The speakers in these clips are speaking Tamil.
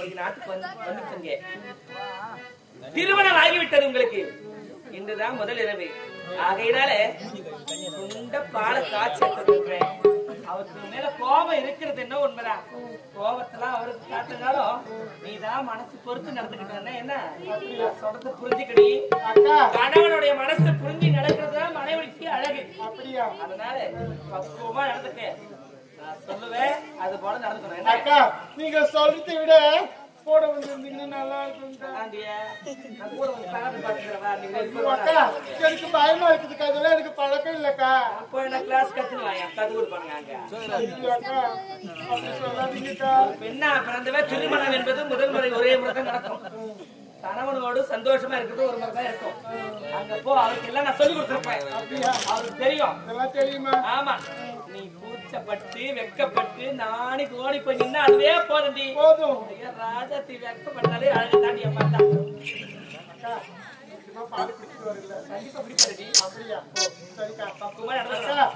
இன்னைக்கு நாட்டுக்கு வந்துட்டீங்க. திருமணம் ஆகிவிட்டது உங்களுக்கு. இன்றுதான் முதல் இரவு. ஆகையினால சுண்ட பாலை காய்ச்சி எடுத்துக்கிறேன். அவருக்கு மேல கோபம் இருக்கிறது என்ன உண்மைதான். கோபத்தெல்லாம் அவருக்கு காட்டுனாலும் நீதான் மனசு பொறுத்து நடந்துக்கிட்ட என்ன சொல்றது புரிஞ்சுக்கடி. கணவனுடைய மனசு புரிஞ்சு நடக்கிறதுதான் மனைவிக்கு அழகு. அப்படியா? அதனால பக்குவமா நடந்துக்க. நான் சொல்லுவேன் அது போல நடந்துக்கணும். அக்கா நீங்க சொல்றதை விட போட வந்திருந்தீங்கன்னா நல்லா இருக்கும். எனக்கு பயமா இருக்குதுக்கா. அதெல்லாம் எனக்கு பழக்கம் இல்லக்கா. கிளாஸ் கத்துக்கலாம் கத்து கொடுப்பாங்க. பெண்ணா பிறந்தவ திருமணம் என்பது முதல் முறை ஒரே முறை தான் நடக்கும். கணவனோடு சந்தோஷமா இருக்கிறது ஒரு முறை தான் இருக்கும். அங்க போ அவருக்கு எல்லாம் நான் சொல்லி கொடுத்துருப்பேன். அவருக்கு தெரியும். தெரியுமா? ஆமா. நீ கூச்சப்பட்டு வெக்கப்பட்டு நானி கோடி போய் நின்னா அதுவே போதும். போதும். ராஜாத்தி வெக்கப்பட்டாலே அழகு தாண்டி பார்த்தா கண்டிப்பா பிடிக்காது. அப்படியா? சரிக்கா. பக்குவமா நடந்தா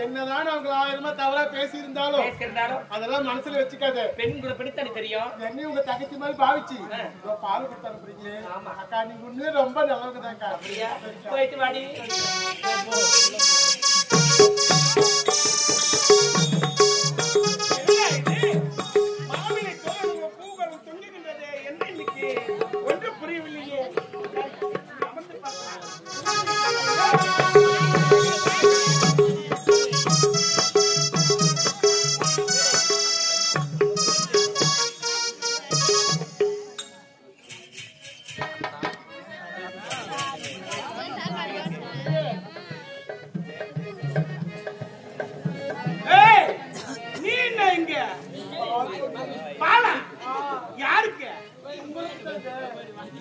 என்னதான் அவங்க 1000 தவறா பேசியிருந்தாலும் அதெல்லாம் மனசுல வச்சுக்காத. பெண் கூட பிடித்தனி தெரியும். என்னையும் உங்க தகச்சி மாதிரி பாவிச்சு பால் கொடுத்து அனுப்புறீங்க. அக்கா நீங்க உண்மையே ரொம்ப நல்லவங்கதான்க்கா. போயிட்டு வாடி. ஒன்று புரியவில்லையே.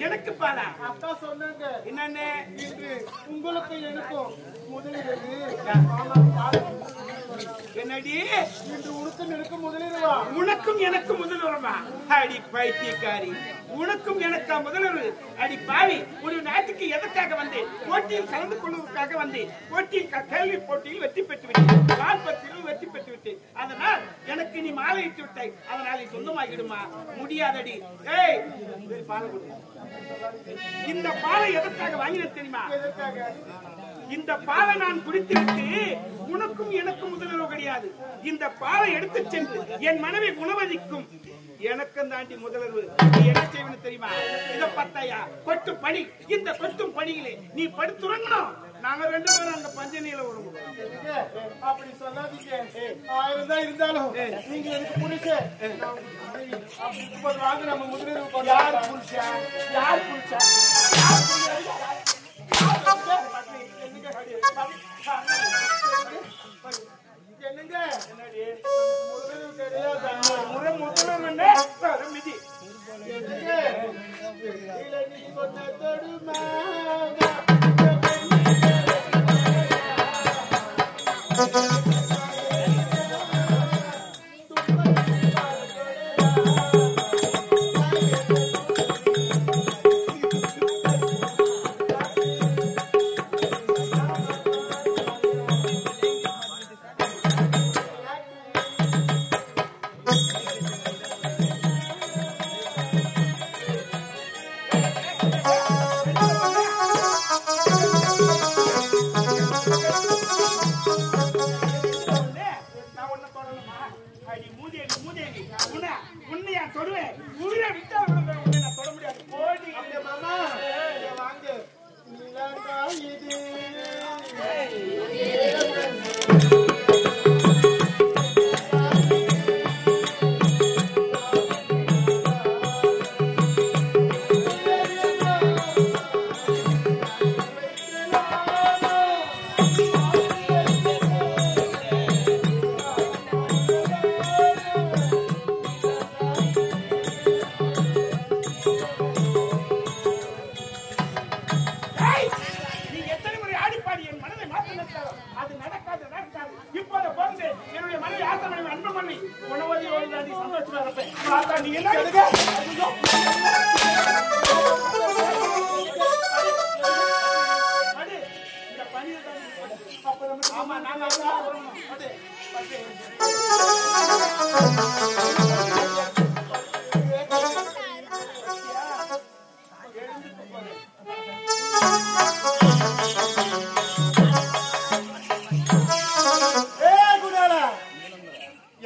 எனக்கு பாலா அக்கா சொன்னாங்க. என்னன்னு? உங்களுக்கு எனக்கும் முதலிரவு. என்னடி இன்று உனக்கும் எனக்கு முதலிரவா? உனக்கும் எனக்கு முதலிரவா? அடி பைத்தியக்காரி, உனக்கும் எனக்கா முதலிரவு? அடி பாவி, ஒரு நாட்டுக்கு எதற்காக வந்தேன்? போட்டியில் கலந்து கொள்வதற்காக வந்தேன். போட்டியில் கேள்வி போட்டியில் வெற்றி பெற்று விட்டேன். வான்பத்திலும் வெற்றி பெற்று விட்டேன். அதனால் எனக்கு நீ மாலையிட்டு விட்டாய். அதனால் நீ சொந்தமாகிடுமா? முடியாதடி. ஏய் பாலை கொடு. இந்த பாலை எதற்காக வாங்கின தெரியுமா? இந்த பாலை நான் குடித்துவிட்டு உனக்கும் எனக்கும் முதலிரவு கிடையாது. இந்த பாலை எடுத்து சென்று என் மனைவி உணவதிக்கும் எனக்கும் தாண்டி முதலிரவு. நீ என்ன செய்வனு தெரியுமா? இத பத்தாயா கொட்டு பணி. இந்த கொட்டும் பணியிலே நீ படுத்துறங்கணும். நாங்க 2 பேரும் அங்க பஞ்சனியில வருவோம். அப்படி சொல்லாதீங்க. 1000 தான் இருந்தாலும் நீங்க எனக்கு புடிச்ச அப்படி வாங்க. நம்ம முதலிரவு யார் புடிச்சா? யார் புடிச்சா? என்னங்க முதலிரவு தெரியாதா? முறை முதலிரவு மிதி சொன்ன தொடுமா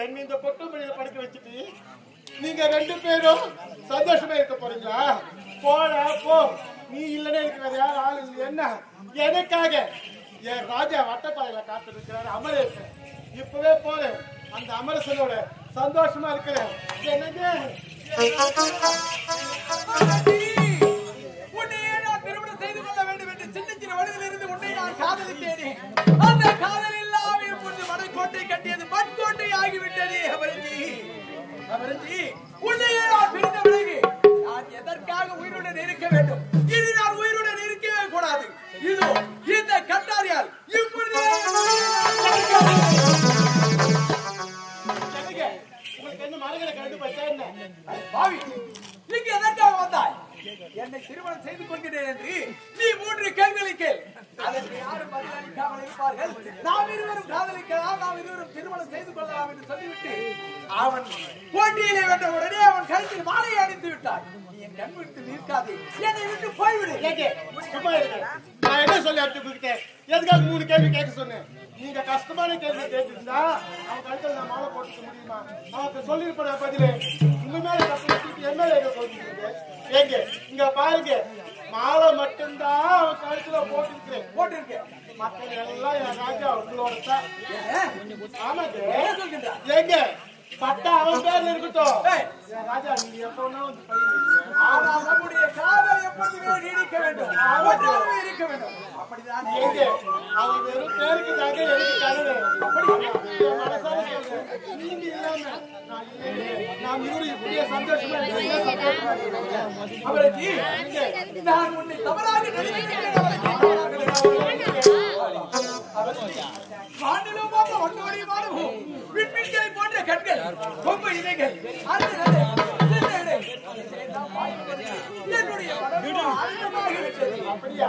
என்ன இந்த பொட்டு மணியில படுக்க வச்சுட்டு நீங்க 2 பேரும் சந்தோஷமா இருக்க போறீங்களா? போட போ, நீ இல்லைன்னா எனக்கு வேற யாரும் ஆள் இல்லை. என்ன எனக்காக என் ராஜா வட்டப்பாறையில காத்திருக்கிறாரு அமரேசன். இப்பவே போறேன், அந்த அமரசனோட சந்தோஷமா இருக்கிறேன். என்னங்க திருமணம் செய்து கொள்ள வேண்டும் என்று சின்ன சின்ன வழியிலிருந்து உன்னை நான் காதலித்தேனே, அந்த காதல் இல்லாமல் இப்பொழுது மனக்கோட்டை கட்டியது மண்கோட்டை ஆகிவிட்டது. அமரஞ்சி, உன்னையே நான் பிரிந்த பிறகு நான் எதற்காக உயிருடன் இருக்க வேண்டும்? இனி நான் உயிருடன் இருக்கவே கூடாது. இதோ இந்த கட்டாரியால் இப்பொழுது உங்களுக்கு என்ன மரங்களை கண்டு பச்சா என்ன பாவி, இங்கு எதற்காக வந்தாய்? என்னை திருமணம் செய்து கொள்கிறேன் என்று நீ 3 கேள்விகளை கேள். அதற்கு யாரும் பதிலளிக்காமல் இருப்பார்கள். நாம் இருவரும் காதலிக்கலாம், நாம் இருவரும் திருமணம் செய்து கொள்ளலாம் என்று சொல்லிவிட்டு அவன் போட்டியிலே வென்ற உடனே அவன் கழுத்தில் மாலையை அணிந்து விட்டான். நீ என் கண் விட்டு நிற்காதே, என்னை விட்டு போய்விடு. சும்மா இருக்க. நான் என்ன சொல்லி அனுப்பிட்டேன்? எதுக்காக 3 கேள்வி கேட்க சொன்னேன்? நீங்க கஷ்டமான கேள்வி கேட்டுருந்தா அவன் கழுத்தில் நான் மாலை போட்டுக்க முடியுமா? அவனுக்கு சொல்லிருப்ப பதிலே உங்க மேல தப்பு என் மேல சொல்லிருக்கீங்க. ஏங்க இங்க பாருங்க, மாலை மட்டும்தான் அவன் கழுத்துல போட்டிருக்கேன். மக்கள் எல்லாம் என் ராஜா உங்களோட தான். ஆமாங்க, ஏங்க பட்டா அவன் பேர்ல இருக்கட்டும். என் ராஜா நீங்க எப்பவுமே வந்து பையன். ஆனால் நம்முடைய காதல் எப்பொழுதுமே நீடிக்க வேண்டும், எப்பொழுதுமே இருக்க வேண்டும். அப்படிதான் ஏங்க அவன் வெறும் பேருக்கு தாங்க எனக்கு கனவு. மனசார சொல்றேன், நீங்க இல்லாம நான் இருவரும் இப்படியே சந்தோஷமா அவருக்கு நான் உன்னை தவறாக நினைக்கிறேன். வானிலும் போன்ற வண்ணோடி வானமும் விண்மீன்களை போன்ற கண்கள், கொம்பு இலைகள், என்னுடைய ஆனந்தமாகிவிட்டது. அப்படியா?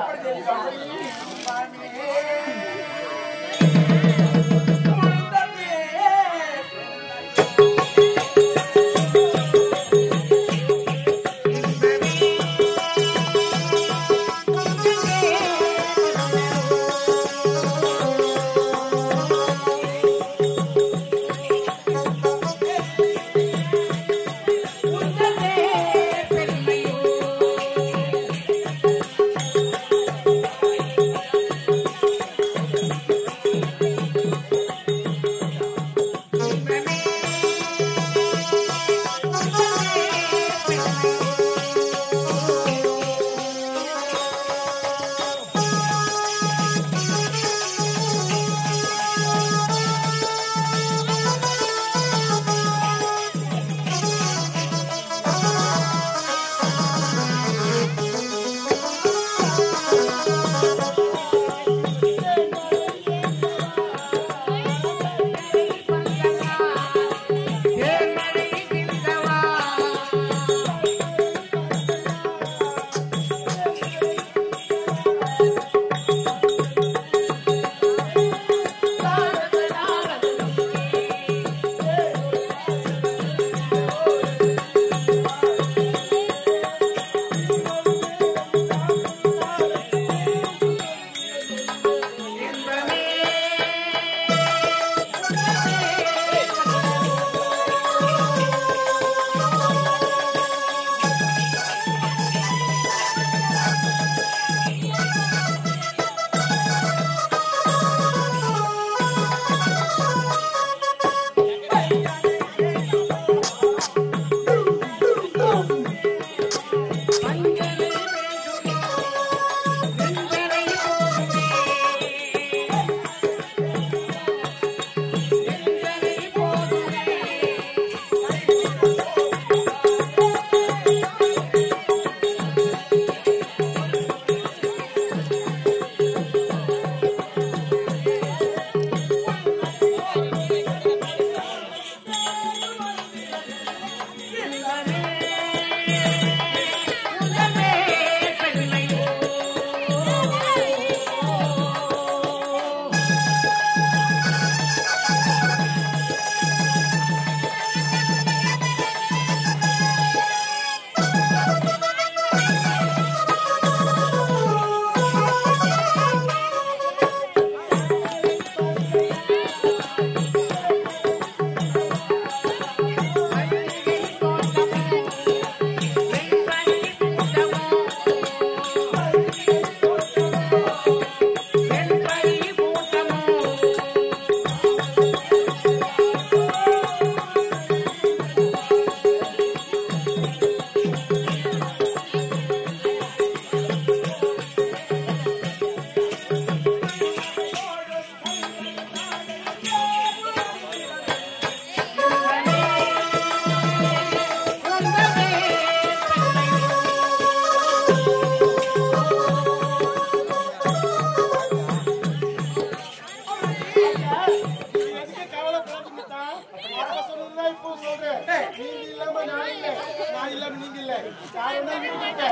இருக்கும்போது நான் இல்லை. நான் இல்லைன்னு நீங்க இல்லை. யார் என்ன விட்டுவிட்டே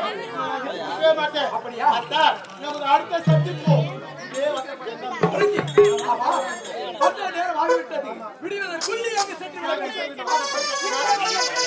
மாட்டேன். அப்படியா? அத்தா, நமக்கு அடுத்த சந்திப்போம். இதே நேரம் ஆகிவிட்டது. விடுவதற்குள்ளே அங்கு சென்று விட வேண்டும்.